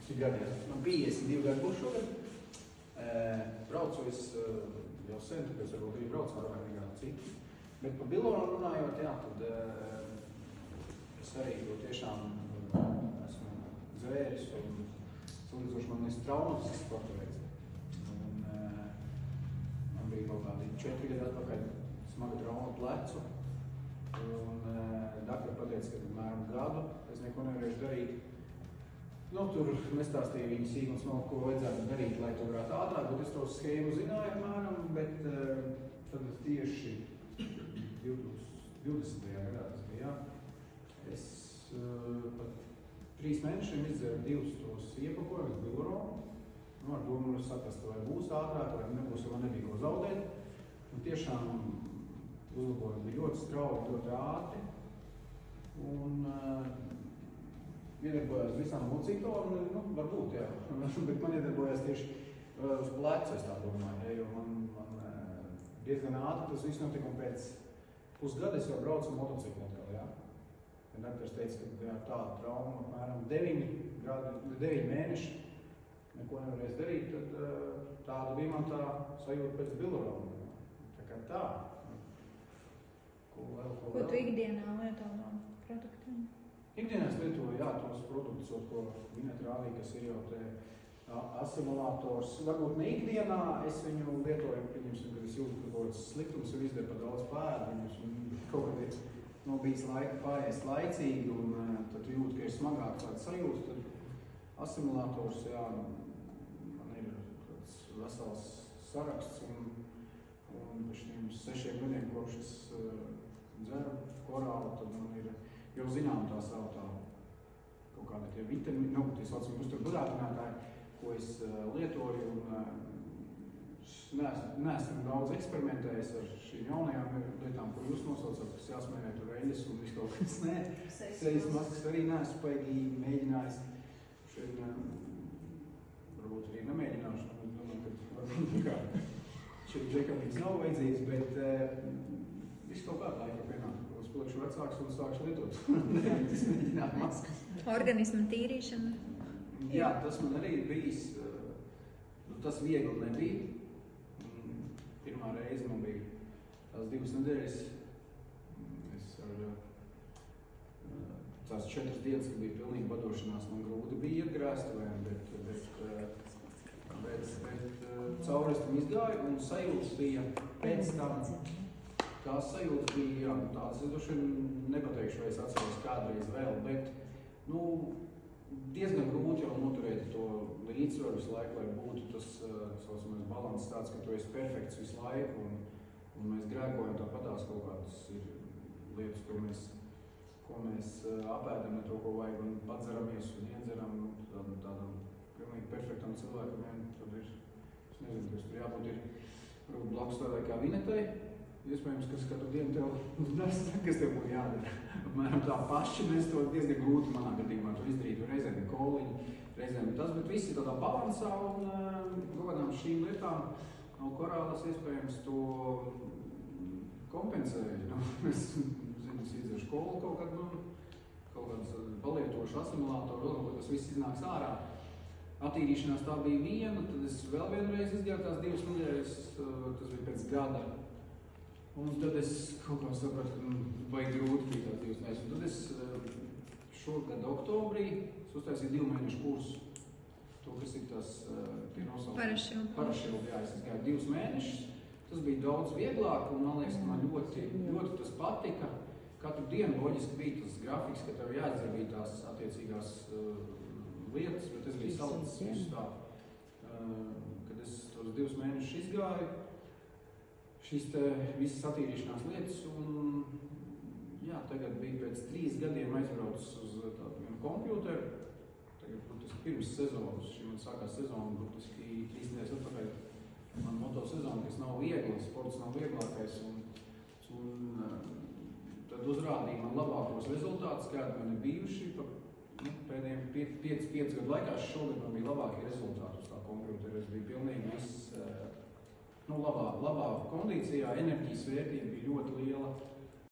Cik gadi? Man 52 gadi būs šogad. Braucu es jau sen, tāpēc varbūt arī braucu vairāk nekā citi. Bet par Biloronu runājot, jā, tad es arī tiešām esmu zvēris un salīdzoši man ir traumatisks sporta veids. Un man bija kaut kādi 4 gadi atpakaļ smaga trauma plecu. Un daktori pateica, ka apmēram gadu es neko nevarēšu darīt. Nu, tur nestāstīja viņi sīk un smalki, ko vajadzētu darīt, lai to varētu ātrāk, bet es to schēmu zināju apmēram, bet tad tieši 2020. gadā tas bija, jā. Es pat 3 mēnešiem izdzeru 2 tos iepakojumus Biloronu. Nu, ar domu saprast, vai būs ātrāk, vai nebūs, jo man nebija ko zaudēt. Un tiešām uzlabojumi bija ļoti strauji, ļoti ātri. Un iedarbojās visām mocītām, nu, varbūt, jā. Bet man iedarbojās tieši uz plecu, es tā domāju, ja, jo man diezgan ātri tas viss notika, un pēc pusgada es jau braucu motociklu atkal, jā. Ja daktors teica, ka jā, tāda trauma apmēram 9 mēneši neko nevarēs darīt, tad tāda bija man tā sajūta pēc Biloronu. Tā kā tā. Ko tu ikdienā lieto no produktiem? Ikdienā es lietoju, jā, tos produktus, ko Vineta rādīja, kas ir jau te asimilators. Varbūt ne ikdienā es viņu lietoju, pieņemsim, kad es jūtu, ka kaut kāds sliktums ir izdara par daudz pēdu, un kaut kādā nav bijis laika pāriest laicīgi, un tad tu jūti, ka ir smagāk tāda sajūta, tad asimilators, jā, man ir tāds vesels saraksts, un pēc šiem 6 gadiem, kopš es dzeru korālu, tad man ir jau zinām tā savu tā kaut kādi tie vitamīni, nu, tie saucami uzturbudātinātāji, ko es lietoju, un neesmu daudz eksperimentējis ar šīm jaunajām lietām, ko jūs nosaucat, kas jāsmērē tur eļas un viss kaut kas, nē. Sejas maskas arī neesmu paigi mēģinājis. Šeit varbūt arī nemēģināšu, es domāju, ka varbūt kā šeit džekabīts nav vajadzīgs, bet viss kaut kādā laika pienāk. Es palikšu vecāks un sākšu lietot. Tas mēģināt maskas. Organisma tīrīšana? Jā, tas man arī bijis. Tas viegli nebija. Pirmā reize man bija tās 2 nedēļas. Es ar tās 4 dienas, kad bija pilnīgi badošanās, man grūti bija ietgrēstuvēm, bet cauri es tam izgāju, un sajūtas bija pēc tam. Tās sajūtas bija, jā, tādas, es droši nepateikšu, vai es atceros kādreiz vēl, bet, nu, diezgan grūti jau noturēt to līdzsvaru visu laiku, lai būtu tas, saucamais, balans tāds, ka tu esi perfekts visu laiku, un mēs grēkojam tāpatās kaut kādas ir lietas, ko mēs apēdam ne to, ko vajag, un padzeramies un iedzeram, nu, tādam pilnīgi perfektam cilvēkam, tad ir, es nezinu, kas tur jābūt ir, varbūt blakus tādai kā Vinetai. Iespējams, kas katru dienu tev nesta, kas tev būtu jādara. Apmēram tā paši mēs to diezgan grūti manā gadījumā to izdarīt, reizēm ir koliņi, reizēm ir tas, bet viss ir tādā balansā un kaut kādām šīm lietām no korālas iespējams to kompensēja. Nu, es izdzeršu kolu kaut kāds palietošu asimilātoru, vēl tas viss iznāks ārā. Attīrīšanās tā bija viena, tad es vēl vienreiz izgāju tās 2 nedēļas, tas bija pēc gada. Un tad es kaut kā sapratu, ka vajag grūti bija tās 2 nedēļas. Un tad es šogad oktobrī uztaisīju 2 mēnešu kursu. To, kas ir tas, tie nosaukumi. Parašildi, jā, es gāju 2 mēnešus. Tas bija daudz vieglāk, un man liekas, ka man ļoti tas patika. Katru dienu loģiski bija tas grafiks, ka tev jāizdzer bija tās attiecīgās lietas, bet es biju salicis visu tā. Kad es tos 2 mēnešus izgāju, šīs te visas attīrīšanās lietas, un jā, tagad bija pēc 3 gadiem aizbraucis uz tādu vienu kompjūteru. Tagad, būtiski, pirms sezonas, šī man sākās sezona, būtiski 3 nedēļas atpakaļ man motosezona, kas nav viegli, sports nav vieglākais, un tad uzrādīja man labākos rezultātus, kādi man ir bijuši. Pēdējiem 5 gadu laikā šogad man bija labākie rezultāti uz tā kompjūtera. Es biju pilnīgi viss, labā kondīcijā, enerģijas vērtība bija ļoti liela.